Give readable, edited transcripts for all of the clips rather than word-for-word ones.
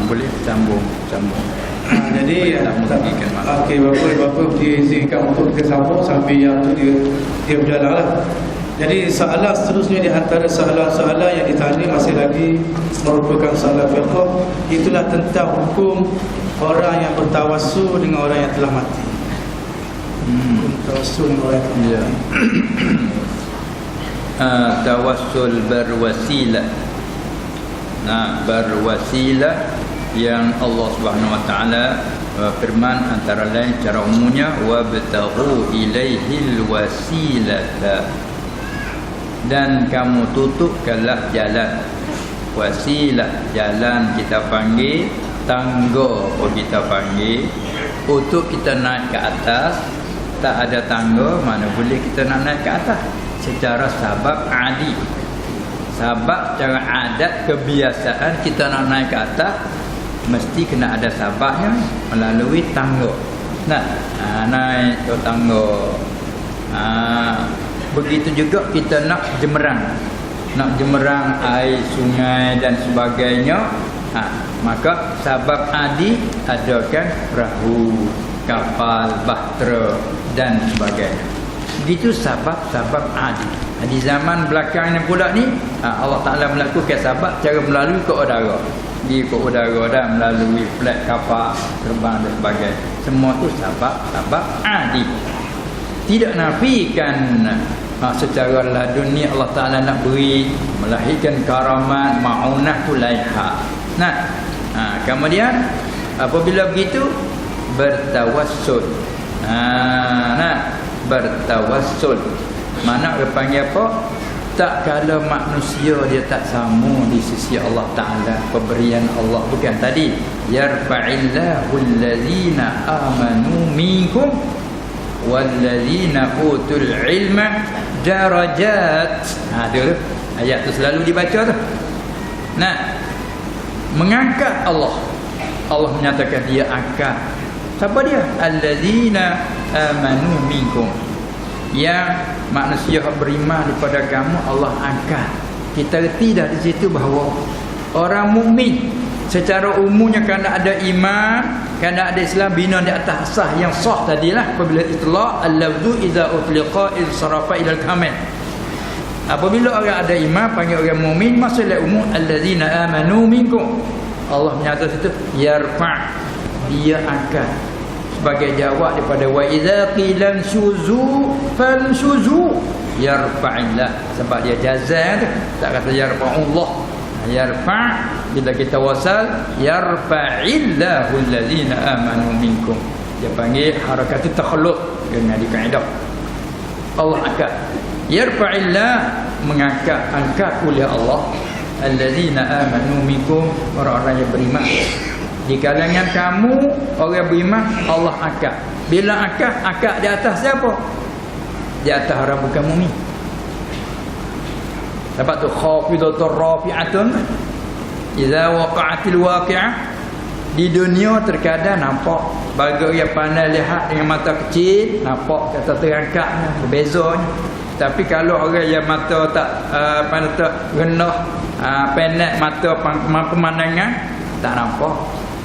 boleh sambung. Jadi tak merugikan malam. okey, bapa diizinkan untuk kita sambung sambil yang tu dia berjalan lah. Jadi soalan seterusnya di antara soalan-soalan yang ditanya masih lagi merupakan soalan fiqh, itulah tentang hukum orang yang bertawassul dengan orang yang telah mati. Tawassul dengan orang yang telah mati. Tawassul berwasilah. Berwasilah yang Allah Subhanahu wa taala firman antara lain secara umumnya wabtaghu ilaihil wasilata, dan kamu tutupkanlah jalan. Wasilah jalan kita panggil, tangga pun kita panggil. Untuk kita naik ke atas, tak ada tangga, mana boleh kita nak naik ke atas secara sabab adi. Sebab cara adat kebiasaan kita nak naik ke atas mesti kena ada sababnya melalui tangga. Naik ke tangga. Begitu juga kita nak jemerang air sungai dan sebagainya. Maka sabab adi adakan perahu, kapal, bahtera dan sebagainya. Begitu sabab adi. Di zaman belakang ni pula ni Allah Ta'ala melakukan sabab cara melalui ke udara. Di ke udara dan melalui flat kapal, terbang dan sebagainya. Semua tu sabab adi. Tidak nafikan secara laduni Allah Ta'ala nak beri, melahirkan karamat, ma'unah kulaiha. Kemudian apabila begitu bertawassul. Bertawassul. Mana dia panggil apa? Tak kala manusia dia tak sama di sisi Allah Ta'ala, pemberian Allah. Bukan tadi yarfa'illahu allazina amanu minkum wallazina utul ilma darajat. Ada ayat tu selalu dibaca tu. Mengangkat Allah menyatakan dia angkat. Siapa dia? Allazina amanu minkum, yang manusia beriman daripada kamu Allah angkat. Kita reti dah di situ bahawa orang mukmin secara umumnya kerana ada iman, kerana ada Islam, bina di atas asas yang sah tadilah. Apabila itlaq al-lafzu idza utliqa sarafa ila al-kamal. Apabila orang ada iman panggil orang mukmin, maksudnya umum allazina amanu minkum. Allah menyatakan situ yarfa', dia angkat. Sebagai jawab daripada wa idza qilan syuzu fanshuzu yarfa'illah. Sebab dia jazaa tu, tak kata yarfa'ullah. Yarfa' bila kita wasal yarfa'illahu allazina amanu minkum. Dia panggil harakat takhallud dengan di kaedah. Allah angkat. Yarfa'illah, angkat oleh Allah allazina amanu minkum, orang-orang yang beriman. Di kalangan kamu orang beriman Allah angkat. Bila angkat di atas siapa? Di atas orang bukan mukmin. Sebab tu khafidatur rafi'atun idza waqa'atil waqi'ah. Di dunia terkadang nampak bagi orang pandai lihat dengan mata kecil, nampak kata terangkatnya, berbezanya. Tapi kalau orang yang mata tak rendah, pendek mata pemandangan, tak nampak.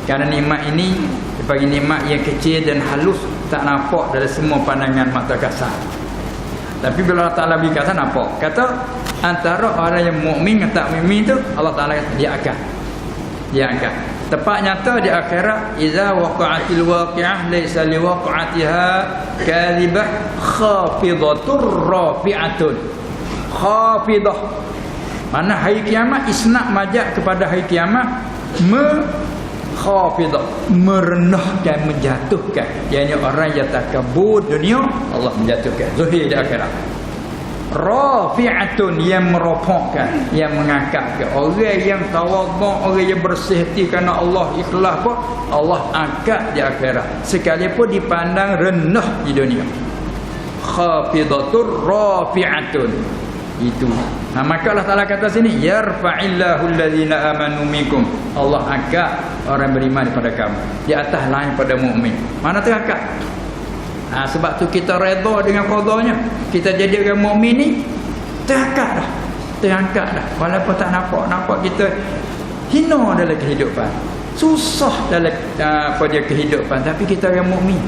Kerana nikmat ini dibagi nikmat yang kecil dan halus, tak nampak dari semua pandangan mata kasar. Tapi bila Allah Ta'ala beri kata nampak. Kata antara orang yang mukmin dan tak mukmin tu Allah Ta'ala kata dia angkat. Tepat nyata di akhirat, iza waqa'atil waqi'ah laysa liwaqa'atiha kadhibah khafidatur rafi'atun. Khafidah mana hari kiamat, isnad majak kepada hari kiamat. Khafidah, merendahkan, menjatuhkan. Ianya orang yang takabur dunia, Allah menjatuhkan zuhir di akhirat. Rafi'atun, yang merofakkan, yang mengangkat. Orang yang tawadhu', orang yang bersih hati kerana Allah, ikhlas pun Allah angkat di akhirat, sekalipun dipandang rendah di dunia. Khafidatur rafi'atun. Itu. Maka Allah Ta'ala kata sini yarfa'illahu allazina amanu minkum. Allah angkat orang beriman daripada kamu di atas lain pada mukmin. Mana terangkat? Sebab tu kita redha dengan qadanya. Kita jadi orang mukmin ni terangkat dah. Walaupun tak nampak kita hina dalam kehidupan. susah dalam pada kehidupan, tapi kita orang mukmin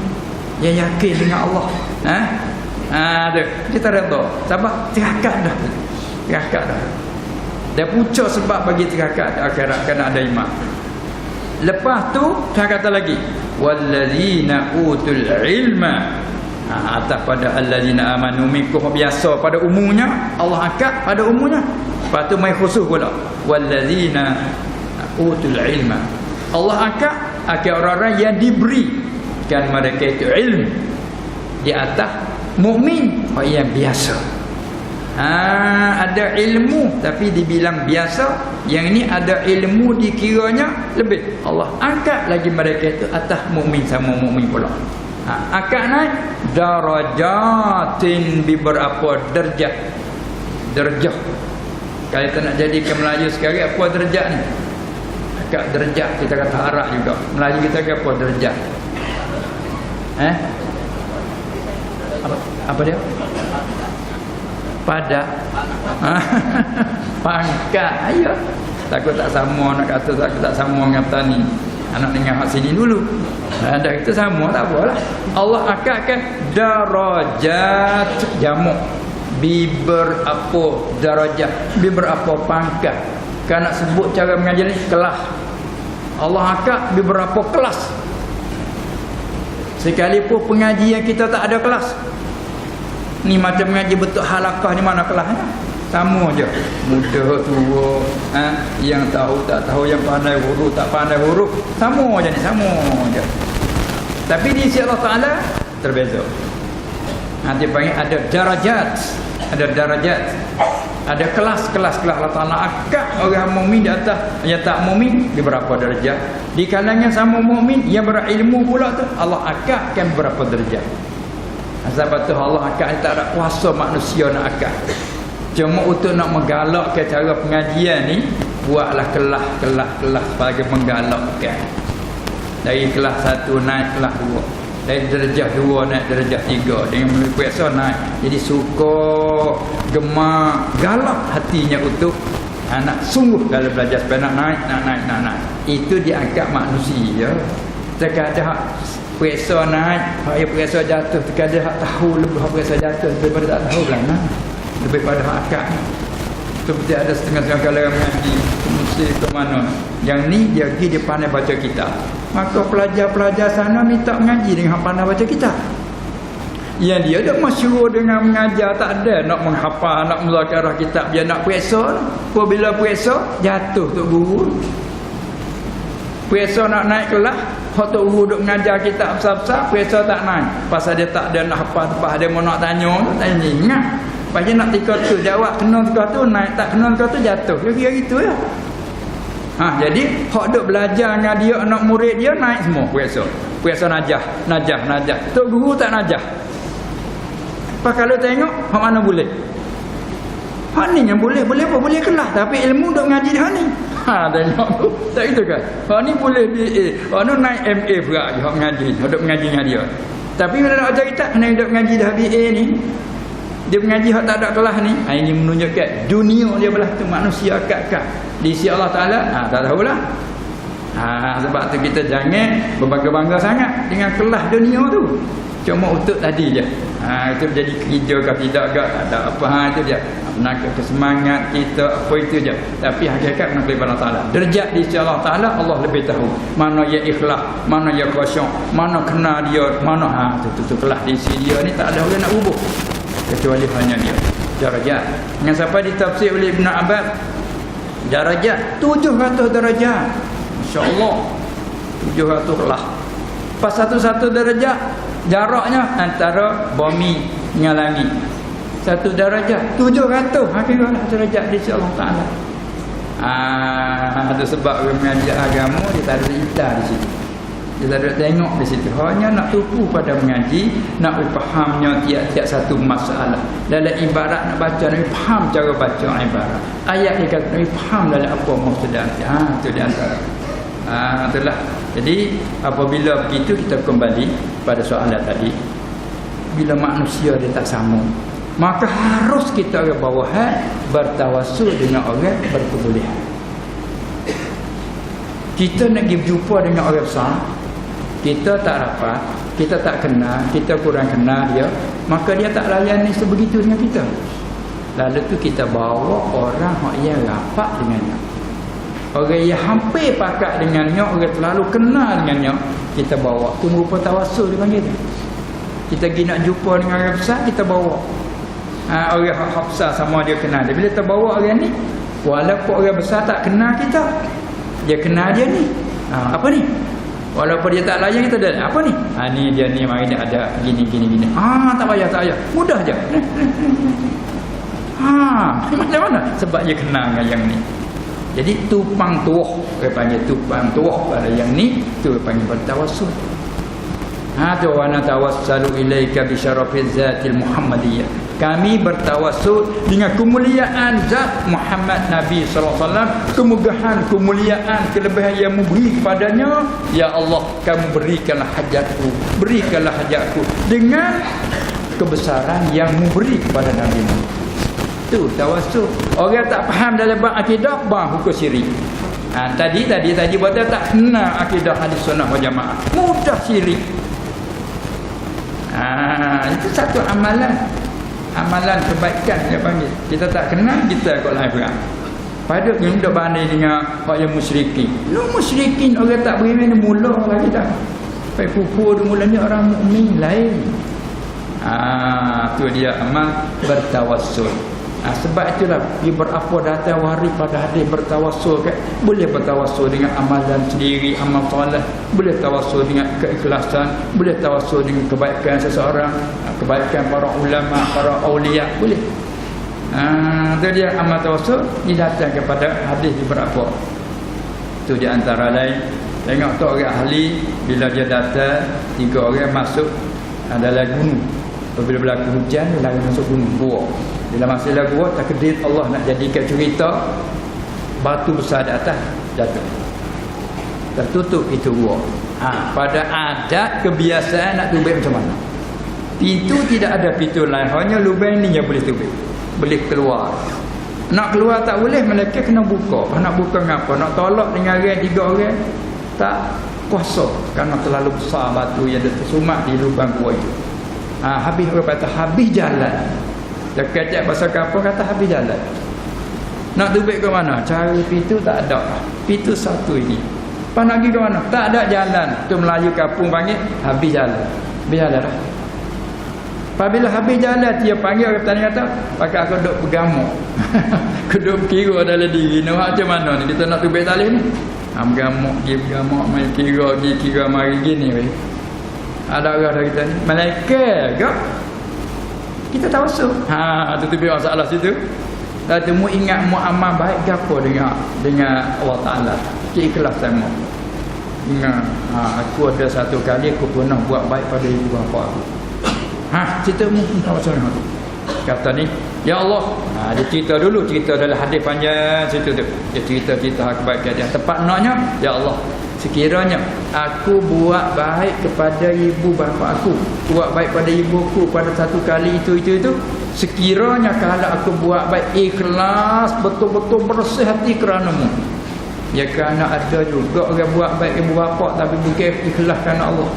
yang yakin dengan Allah. Kita redha. Sebab tirakat dah. Tirakat dah. Dan puncak sebab bagi tirakat akhirat kena ada iman. Lepas tu dia kata lagi wallazina utul ilma, atas pada allazina amanu minkum, biasa pada umumnya Allah akad pada umumnya. Lepas tu mai khusus pula wallazina utul ilma, Allah akad orang-orang yang diberikan mereka itu ilmu di atas mukmin yang biasa. Ada ilmu tapi dibilang biasa, yang ini ada ilmu dikiranya lebih. Allah angkat lagi mereka itu atas mukmin sama mukmin pula. Akad naik darajatin, beberapa derajat. Derajat. Kalau kita nak jadi ke Melayu sekarang, apa derajat ni? Akad derajat, kita kata Arab juga. Melayu kita kata apa derajat? Apa dia? Pada pangkat. Ayo, takut tak sama nak kata, tak sama dengan tani. Anak dengar hak sini dulu. Dah itu sama tak apalah. Allah akadkan darajat, jamak beberapa darajat, beberapa pangkat. Kan nak sebut cara mengajar ni kelas. Allah akad beberapa kelas. Sekalipun pengajian kita tak ada kelas. Ni macam mengaji bentuk halakah ni, mana kelasnya? Sama je. Muda, tua, yang tahu tak tahu, yang pandai huruf tak pandai huruf, sama je ni, sama je. Tapi di sisi Allah Taala terbeza. Nanti panggil ada darajat, ada darajat. Ada kelas-kelas Allah Taala akad orang mukmin di atas yang tak mukmin di berapa darjah. Di kalangan sama mukmin yang berilmu pula tu Allah akadkan berapa darjah. Sebab tu Allah akad tak ada kuasa manusia nak akad. Cuma untuk nak menggalakkan cara pengajian ni, buatlah kelas bagi menggalakkan. Dari kelas 1 naik kelas 2, dari darjah 2 naik darjah 3, dengan berkuasa naik. Jadi suka, gemar, galak hatinya untuk nak sungguh dalam belajar supaya nak naik. Itu diangkat manusia. Terkadang puasa naik, hak puasa jatuh, terkadang hak tahu lebih hak puasa jatuh daripada tak tahu lah, lebih pada hak akad. Seperti ada setengah-setengah kalangan mengaji mesti ke mana, yang ni dia pergi dia pandai baca kitab, maka pelajar-pelajar sana minta mengaji dengan hak pandai baca kitab. Yang dia dah masyhur dengan mengajar, tak ada nak menghafal, nak muzakarah kitab, dia nak puasa. Apabila puasa jatuh tok guru, puasa nak naik kelas, hak tok guru duk mengajar kitab besar-besar, puasa tak naik. Pasal dia tak ada nak hafal tempat dia mau nak tanya, tanya ingat. Pasal nak tika tu jawab kena tika tu naik, tak kena tika tu jatuh. Kira gitu ya. Jadi hak duk belajar dengan dia, anak murid dia naik semua puasa. Puasa najah. Tok guru tak najah. Apa kalau tengok hak mana boleh? Hak ni yang boleh apa? Boleh kelas, tapi ilmu duk ngaji dah ni. Tengok tu. Tak gitu kan? Hak ni boleh BA. Hak ni naik MA pula hak mengaji. Hak duk mengaji dengan dia. Tapi bila nak ajar kita kena duk mengaji dah BA ni. Dia mengaji hak tak ada kelas ni. Ini menunjukkan dunia dia belah tu manusia akad-akad. Di sisi Allah Taala, tak tahulah. Sebab tu kita jangan berbangga-bangga sangat dengan kelas dunia tu. Cuma untuk tadi je. Itu jadi kerja ke tidak ke, ada apa itu dia. Nak kesemangat kita apa itu je. Tapi hakikat nak lebih pada Allah Taala. Derajat di sisi Allah Taala Allah lebih tahu. Mana yang ikhlas, mana yang khusyuk, mana kena dia, mana tu kelas di sisi dia ni tak ada orang nak ubah. Kecuali hanya dia. Darajat. Yang sampai ditafsir oleh Ibn Abbas, darajat 700 darajat. Masya-Allah. 700 lah. Pas satu-satu darajat jaraknya antara bumi dengan langit. Satu darajat 700 hakikat darajat di sisi Allah Taala. Ada sebab orang mengajar agama dia tak ada itar di situ. Dia tak ada tengok di situ. Hanya nak tupu pada mengaji, nak fahamnya tiap-tiap satu masalah. Dalam ibarat nak baca, nak faham cara baca ibarat. Ayat dia kata nak faham dalam apa maksud dia. Itu di antara. Itulah. Jadi apabila begitu kita kembali pada soalan tadi, bila manusia dia tak sama, maka harus kita orang bawahan bertawassul dengan orang berkebolehan. Kita nak pergi berjumpa dengan orang besar, kita tak rapat, kita tak kenal, kita kurang kenal dia, maka dia tak layani sebegitu dengan kita. Lalu tu kita bawa orang yang rapat dengannya, orang yang hampir pakat dengannya, orang terlalu kenal dengannya, kita bawa. Tu merupakan tawassul dipanggil. Kita pergi nak jumpa dengan orang besar, kita bawa orang besar sama dia kenal dia. Bila kita bawa orang ni, walaupun orang besar tak kenal kita, dia kenal dia ni. Apa ni? Walaupun dia tak layan kita, dia apa ni? Ni dia ni, mari dia ada gini. Tak payah. Mudah je. Macam mana? Sebab dia kenal dengan yang ni. Jadi tupang tuah, dia panggil tupang tuah pada yang ni, tu panggil bertawassul. Tu wa natawassalu ilaika bi syarafiz zatil muhammadiyah. Kami bertawassul dengan kemuliaan zat Muhammad Nabi sallallahu alaihi wasallam, kemegahan, kemuliaan, kelebihan yang memberi kepadanya. Ya Allah, kamu berikanlah hajatku, berikanlah hajatku dengan kebesaran yang memberi kepada Nabi. Tu tawassul. Orang tak faham dalam bab akidah, bab hukum syirik. Tadi buat tak kenal akidah Ahli Sunnah wal Jamaah, mudah syirik. Itu satu amalan kebaikan dia panggil. Kita tak kenal, kita kot lain perang. Pada yang duduk banding dengan orang yang musyrikin. Musyrikin orang tak beriman mula lagi tak. Pai pupur mulanya orang mukmin lain. Tu dia amal bertawassul. Sebab itulah di berapa datang hari pada hadis bertawassul kan. Boleh bertawassul dengan amalan sendiri, amal soleh, boleh tawassul dengan keikhlasan, boleh tawassul dengan kebaikan seseorang, kebaikan para ulama, para aulia, boleh. Itu dia amal tawassul didatang kepada hadis di berapa. Itu di antara lain. Tengok tu orang ahli bila dia datang, 3 orang masuk dalam gunung. Bila berlaku hujan, dia lari masuk gunung, gua. Bila masih dalam gua, takdir Allah nak jadikan cerita, batu besar di atas jatuh, tertutup itu gua. Pada adat kebiasaan nak tubik macam mana? Pintu tidak ada pintu lain, hanya lubang ni yang boleh tubik, boleh keluar. Nak keluar tak boleh, mereka kena buka. Nak buka ngapa? Nak tolak dengan orang 3 orang tak kuasa, kerana terlalu besar batu yang tersumak di lubang gua itu. Habis orang kata habis jalan. Dekat bahasa kapal kata habis jalan. Nak tubik ke mana? Cari pintu tak ada. Pintu satu ini. Pas nak pergi ke mana? Tak ada jalan. Tu Melayu kampung panggil habis jalan. Habis jalan dah. Apabila habis jalan, dia panggil orang petani kata, pakai aku duduk bergamuk. Aku duduk kira dalam diri. Nak macam mana ni? Kita nak tubik tali ni. Bergamuk, main kira mari gini. Ada orang dari kita ni malaikat ke? Kita tawassul. Tu masalah situ. Dan temu ingat mu amal baik gapo dengan Allah Taala. Keikhlasan mu. Ingat aku ada satu kali aku pernah buat baik pada ibu bapa aku. Cerita mu tawassul tu. Kata ni, ya Allah. Dia cerita dulu, cerita dalam hadis panjang situ tu. Dia cerita kebaikan dia. Tepat naknya, ya Allah, sekiranya aku buat baik kepada ibu bapa aku, buat baik pada ibuku pada satu kali itu, sekiranya kalau aku buat baik ikhlas, betul-betul bersih hati kerana-Mu. Ya, kerana ada juga orang buat baik ibu bapa tapi bukan ikhlas kerana Allah.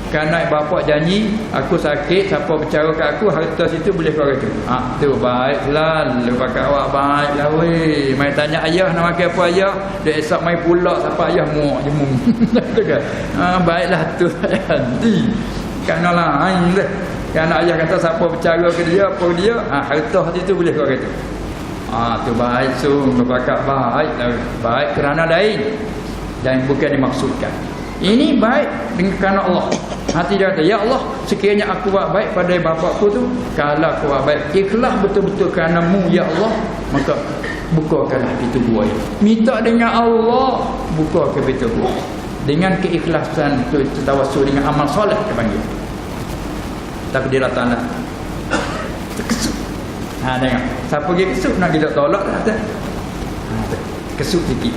Kerana bapa janji, aku sakit, siapa bercara kat aku, harta situ boleh keluar itu. Tu baiklah, lepas awak baiklah weh. Mai tanya ayah nak makan apa ayah, dia esok mai pula siapa ayah muak jemung. Tu kan. Baiklah tu nanti. Kerana lain dah. Kerana ayah kata siapa bercara ke dia, apa dia, harta situ boleh keluar itu. Tu baik sungguh, bakal baik kerana lain dan bukan dimaksudkan. Ini baik dengan kerana Allah. Hati dia kata, ya Allah, sekiranya aku buat baik pada bapakku tu, kalau aku buat baik ikhlas betul-betul kerana-Mu ya Allah, maka bukakanlah pintu gua ini. Minta dengan Allah, buka ke pintu gua. Dengan keikhlasan tu tawassul dengan amal soleh dipanggil. Tapi dia Ta'ala terkesut. Tengok, siapa pergi kesut nak kita tolak tak? Kesut sikit.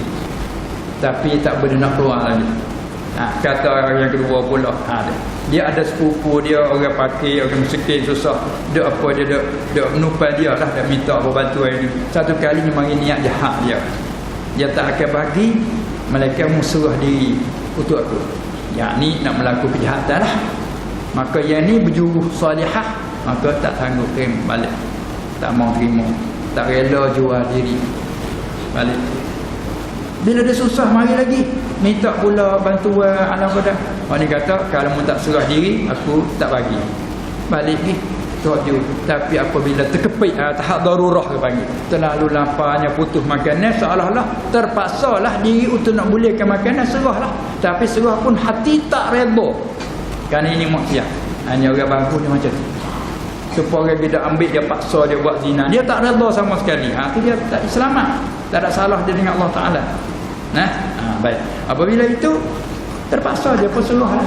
Tapi tak boleh nak keluar lagi. Kata orang yang kedua pula, dia ada sepupu dia, orang pakir, orang miskin susah, dia apa dia menupal dia lah, dia minta apa bantuan ni. Satu kali ni mari niat jahat dia tak akan bagi malaikat musuh diri untuk aku, yakni nak melakukan kejahatan lah. Maka yang ni berjuruh salihah, maka tak sanggup terima balik, tak mau terima, tak rela jual diri balik. Bila dia susah mari lagi minta pula bantuan alam badan. Orang ni kata kalau mu tak serah diri aku tak bagi. Balik ni tuju. Tapi apabila terkepit tahap darurah ke panggil, terlalu laparnya putus makanan, seolah-olah terpaksalah diri untuk nak bolehkan makanan, serahlah. Tapi serah pun hati tak redha. Kerana ini maksiat. Hanya orang bagus ni macam tu. Supaya dia ambil, dia paksa dia buat zina, dia tak redha sama sekali. Tu dia tak selamat. Tak ada salah dia dengan Allah Ta'ala. Baik. Apabila itu terpaksa dia persuruhlah.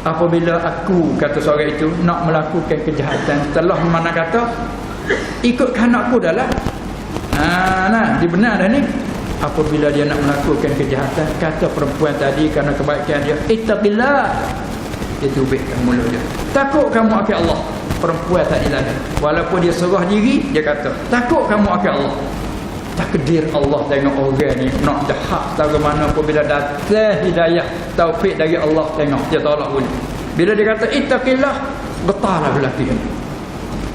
Apabila aku, kata seorang itu, nak melakukan kejahatan, setelah mana kata ikut kehendak aku dah lah. Dia benar dah ni. Apabila dia nak melakukan kejahatan, kata perempuan tadi kerana kebaikan dia, ittaqillah. Dia tubikkan mulut dia. Takut kamu akan Allah. Perempuan tadi lah. Walaupun dia serah diri, dia kata takut kamu akan Allah. Takdir Allah tengok orang ni nak jahat tahu mana. Apabila datang hidayah taufik dari Allah, tengok dia tolak boleh. Bila dia kata ittaqillah, getarlah belaki ni.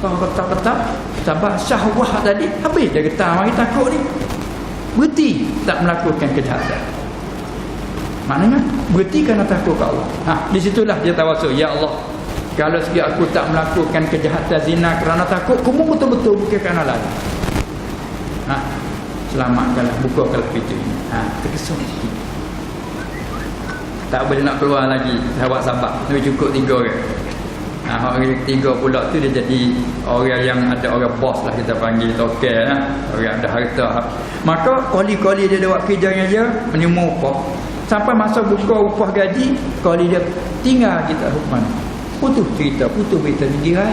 Getar sebab syahwah tadi habis dia getar, mari takut ni. Berhenti tak melakukan kejahatan. Maknanya berhenti kerana takut ke Allah. Di situlah dia tawasul, ya Allah, kalau sekali aku tak melakukan kejahatan zina kerana takut, kamu betul-betul bukan kerana lain. Selamatkanlah, bukakanlah pintu ini. Terkesan sikit. Tak boleh nak keluar lagi. Sahabat-sahabat tu cukup 3 orang. Orang 3 pula tu dia jadi orang yang ada orang bos lah, kita panggil tokel lah. Orang ada harta. Maka kali-kali dia buat kerjanya dia menerima upah. Sampai masa buka upah gaji, kali dia tinggal kita hukuman. Putus cerita, putus berita pinggiran.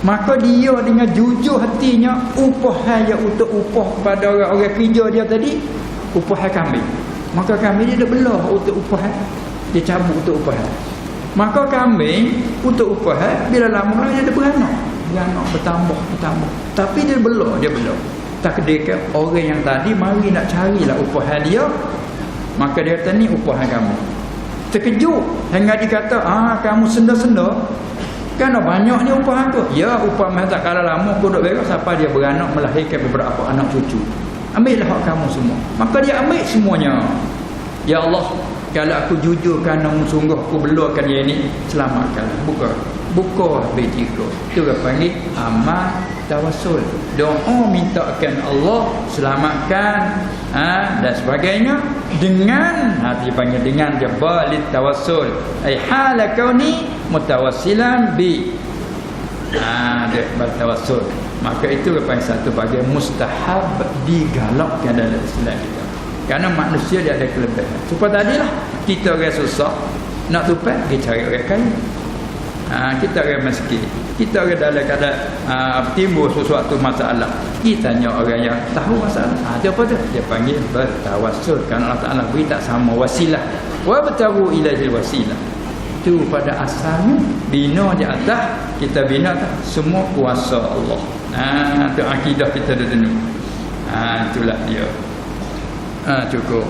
Maka dia dengan jujur hatinya, upah yang untuk upah kepada orang-orang kerja dia tadi, upah kambing. Maka kambing dia belah untuk upah, dia cabut untuk upah. Maka kambing untuk upah, bila lama dia ada beranak bertambah. Tapi dia belah. Takdirkan orang yang tadi mari nak carilah upah dia. Maka dia kata ni upah kamu. Terkejut hingga dikata, kamu senda-senda. Kerana banyak ni upah aku. Ya, upah mah tak kala lama aku duk beres siapa dia beranak melahirkan beberapa anak cucu. Ambillah hak kamu semua. Maka dia ambil semuanya. Ya Allah, kalau aku jujur kerana sungguh aku belurkan yang ini, selamatkanlah. Buka habis 3. Itu dia panggil amal tawassul. Doa mintakan Allah selamatkan dan sebagainya dengan dia panggil dengan jabalit tawassul. Ai hala kauni mutawassilan bi. Dia bertawassul. Maka itu merupakan satu bagian mustahab digalakkan dalam Islam kita. Kerana manusia dia ada kelebihan. Supaya tadilah kita orang susah nak tupai, kita cari orang kaya. Kita orang miskin, kita orang dalam keadaan timbul sesuatu masalah, kita tanya orang yang tahu masalah. Dia apa tu? Dia panggil bertawassul. Kerana Allah Ta'ala beri tak sama wasilah. Wa bataru ilaihi wasilah. Itu pada asalnya bina di atas, kita bina semua kuasa Allah. Itu akidah kita di dunia. Itulah dia. Cukup.